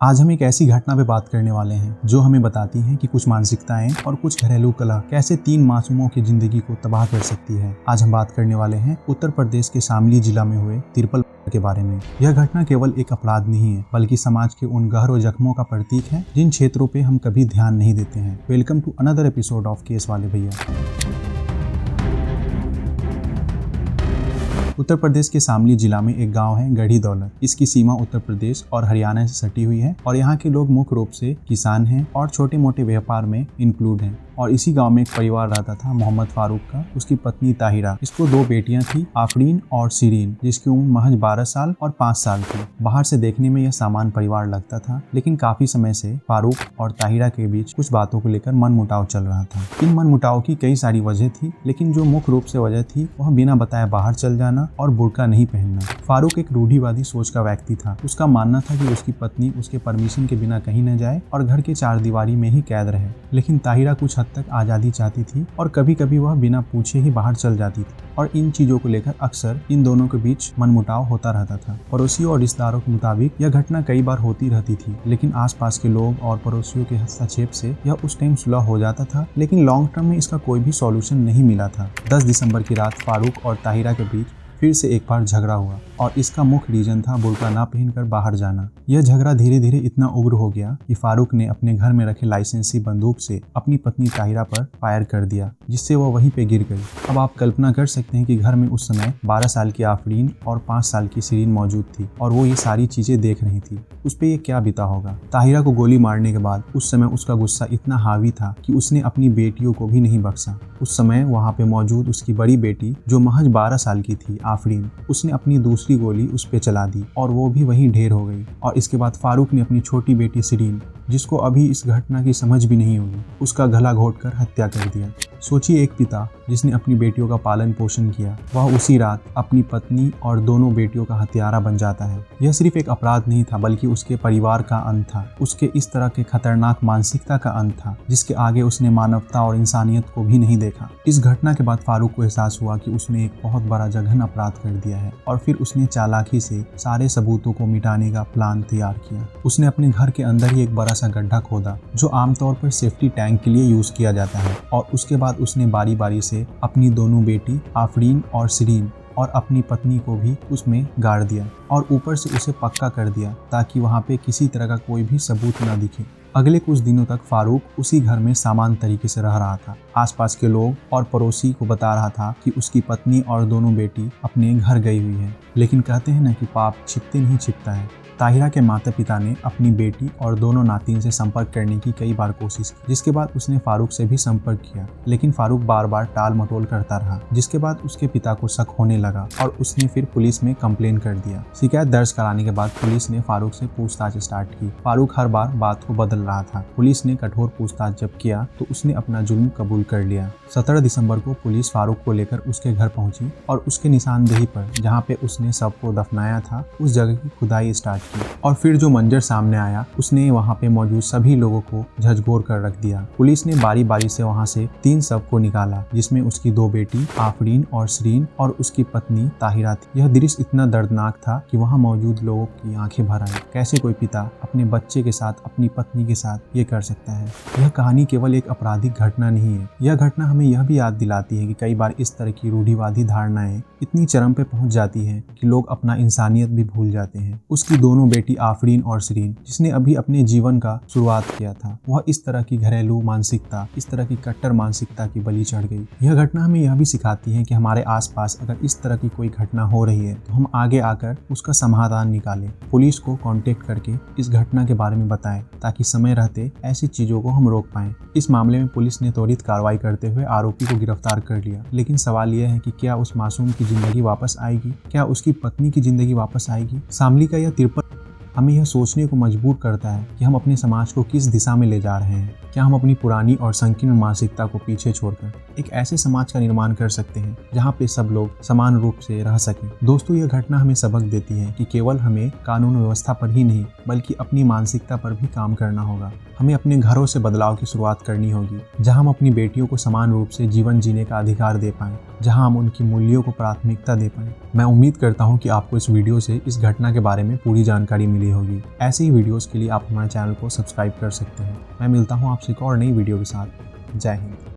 आज हम एक ऐसी घटना पे बात करने वाले हैं जो हमें बताती है कि कुछ मानसिकताएं और कुछ घरेलू कला कैसे 3 मासूमों की जिंदगी को तबाह कर सकती है। आज हम बात करने वाले हैं उत्तर प्रदेश के शामली जिला में हुए तिरपल के बारे में। यह घटना केवल एक अपराध नहीं है बल्कि समाज के उन गहरे जख्मों का प्रतीक है जिन क्षेत्रों पे हम कभी ध्यान नहीं देते हैं। Welcome to another episode of case वाले भैया। उत्तर प्रदेश के शामली जिला में एक गांव है गढ़ी दौलत। इसकी सीमा उत्तर प्रदेश और हरियाणा से सटी हुई है और यहाँ के लोग मुख्य रूप से किसान हैं और छोटे मोटे व्यापार में इंक्लूड हैं। और इसी गांव में एक परिवार रहता था मोहम्मद फारूक का, उसकी पत्नी ताहिरा। इसको 2 बेटियां थी, आफरीन और सीरीन, जिसकी उम्र महज 12 साल और 5 साल थी। बाहर से देखने में यह सामान्य परिवार लगता था, लेकिन काफी समय से फारूक और ताहिरा के बीच कुछ बातों को लेकर मनमुटाव चल रहा था। इन मनमुटाव की कई सारी वजह थी, लेकिन जो मुख्य रूप से वजह थी वह बिना बताए बाहर चल जाना और बुर्का नहीं पहनना। फारूक एक रूढ़िवादी सोच का व्यक्ति था। उसका मानना था कि उसकी पत्नी उसके परमिशन के बिना कहीं न जाए और घर के 4 दीवारी में ही कैद रहे। लेकिन ताहिरा कुछ हद तक आजादी चाहती थी और कभी कभी वह बिना पूछे ही बाहर चल जाती थी और इन चीजों को लेकर अक्सर इन दोनों के बीच मनमुटाव होता रहता था। पड़ोसियों और रिश्तेदारों के मुताबिक यह घटना कई बार होती रहती थी, लेकिन आसपास के लोग और पड़ोसियों के हस्तक्षेप से यह उस टाइम सुलह हो जाता था, लेकिन लॉन्ग टर्म में इसका कोई भी सॉल्यूशन नहीं मिला था। 10 दिसंबर की रात फारूक और ताहिरा के बीच फिर से एक बार झगड़ा हुआ और इसका मुख्य रीजन था बुर्का ना पहनकर बाहर जाना। यह झगड़ा धीरे धीरे इतना उग्र हो गया कि फारूक ने अपने घर में रखे लाइसेंसी बंदूक से अपनी पत्नी ताहिरा पर फायर कर दिया, जिससे वह वहीं पे गिर गई। अब आप कल्पना कर सकते हैं कि घर में उस समय 12 साल की आफरीन और 5 साल की सीरीन मौजूद थी और वो ये सारी चीजें देख रही थी। उस पर ये क्या बीता होगा। ताहिरा को गोली मारने के बाद उस समय उसका गुस्सा इतना हावी था कि उसने अपनी बेटियों को भी नहीं बख्शा। उस समय वहाँ पे मौजूद उसकी बड़ी बेटी जो महज 12 साल की थी, आफरीन, उसने अपनी दूसरी गोली उस पे चला दी और वो भी वहीं ढेर हो गई। और इसके बाद फारूक ने अपनी छोटी बेटी सीरीन, जिसको अभी इस घटना की समझ भी नहीं होगी, उसका गला घोंटकर हत्या कर दिया। सोचिए, एक पिता जिसने अपनी बेटियों का पालन पोषण किया, वह उसी रात अपनी पत्नी और दोनों बेटियों का हत्यारा बन जाता है। यह सिर्फ एक अपराध नहीं था बल्कि उसके परिवार का अंत था, उसके इस तरह के खतरनाक मानसिकता का अंत था जिसके आगे उसने मानवता और इंसानियत को भी नहीं देखा। इस घटना के बाद फारूक को एहसास हुआ कि उसने एक बहुत बड़ा जघन्य अपराध कर दिया है और फिर उसने चालाकी से सारे सबूतों को मिटाने का प्लान तैयार किया। उसने अपने घर के अंदर ही एक बड़ा सा गड्ढा खोदा जो आमतौर पर सेफ्टी टैंक के लिए यूज किया जाता है और उसके बाद उसने बारी बारी से अपनी दोनों बेटी आफरीन और सीरीन और अपनी पत्नी को भी उसमें गाड़ दिया और ऊपर से उसे पक्का कर दिया ताकि वहां पे किसी तरह का कोई भी सबूत न दिखे। अगले कुछ दिनों तक फारूक उसी घर में सामान्य तरीके से रह रहा था। आसपास के लोग और पड़ोसी को बता रहा था कि उसकी पत्नी और दोनों बेटी अपने घर गई हुई है, लेकिन कहते हैं ना कि पाप छिपते नहीं छिपता है। ताहिरा के माता पिता ने अपनी बेटी और दोनों नातिन से संपर्क करने की कई बार कोशिश की, जिसके बाद उसने फारूक से भी संपर्क किया, लेकिन फारूक बार बार टाल मटोल करता रहा, जिसके बाद उसके पिता को शक होने लगा और उसने फिर पुलिस में कंप्लेन कर दिया। शिकायत दर्ज कराने के बाद पुलिस ने फारूक से पूछताछ स्टार्ट की। फारूक हर बार बात को बदल रहा था। पुलिस ने कठोर पूछताछ जब किया तो उसने अपना जुर्म कबूल कर लिया। 17 दिसंबर को पुलिस फारूक को लेकर उसके घर पहुंची और उसके निशानदेही पर जहाँ पे उसने सबको दफनाया था उस जगह की खुदाई स्टार्ट की और फिर जो मंजर सामने आया उसने वहां पे मौजूद सभी लोगों को झकझोर कर रख दिया। पुलिस ने बारी बारी से वहां से 3 शव को निकाला, जिसमें उसकी 2 बेटी आफरीन और सीरीन और उसकी पत्नी ताहिरा थी। यह दृश्य इतना दर्दनाक था कि वहां मौजूद लोगों की आंखें भर आई। कैसे कोई पिता अपने बच्चे के साथ, अपनी पत्नी के साथ ये कर सकता है। यह कहानी केवल एक आपराधिक घटना नहीं है, यह घटना हमें यह भी याद दिलाती है कि कई बार इस तरह की रूढ़िवादी धारणाएं इतनी चरम पे पहुंच जाती है कि लोग अपना इंसानियत भी भूल जाते हैं। उसकी दोनों बेटी आफरीन और सीरीन, जिसने अभी अपने जीवन का शुरुआत किया था, वह इस तरह की घरेलू मानसिकता, इस तरह की कट्टर मानसिकता की बलि चढ़ गई। यह घटना हमें यह भी सिखाती है कि हमारे आसपास अगर इस तरह की कोई घटना हो रही है तो हम आगे आकर उसका समाधान निकालें, पुलिस को कांटेक्ट करके इस घटना के बारे में बताएं ताकि समय रहते ऐसी चीजों को हम रोक पाएं। इस मामले में पुलिस ने त्वरित कार्रवाई करते हुए आरोपी को गिरफ्तार कर लिया, लेकिन सवाल यह है कि क्या उस मासूम की जिंदगी वापस आएगी, क्या उसकी पत्नी की जिंदगी वापस आएगी। शामली का यह तिरपल हमें यह सोचने को मजबूर करता है कि हम अपने समाज को किस दिशा में ले जा रहे हैं। क्या हम अपनी पुरानी और संकीर्ण मानसिकता को पीछे छोड़कर एक ऐसे समाज का निर्माण कर सकते हैं जहां पे सब लोग समान रूप से रह सकें। दोस्तों, यह घटना हमें सबक देती है कि केवल हमें कानून व्यवस्था पर ही नहीं बल्कि अपनी मानसिकता पर भी काम करना होगा। हमें अपने घरों से बदलाव की शुरुआत करनी होगी, जहां हम अपनी बेटियों को समान रूप से जीवन जीने का अधिकार दे पाएं, जहां हम उनकी मूल्यों को प्राथमिकता दे पाएं। मैं उम्मीद करता हूं कि आपको इस वीडियो से इस घटना के बारे में पूरी जानकारी मिली मिली होगी। ऐसी ही वीडियोस के लिए आप हमारे चैनल को सब्सक्राइब कर सकते हैं। मैं मिलता हूँ आपसे एक और नई वीडियो के साथ। जय हिंद।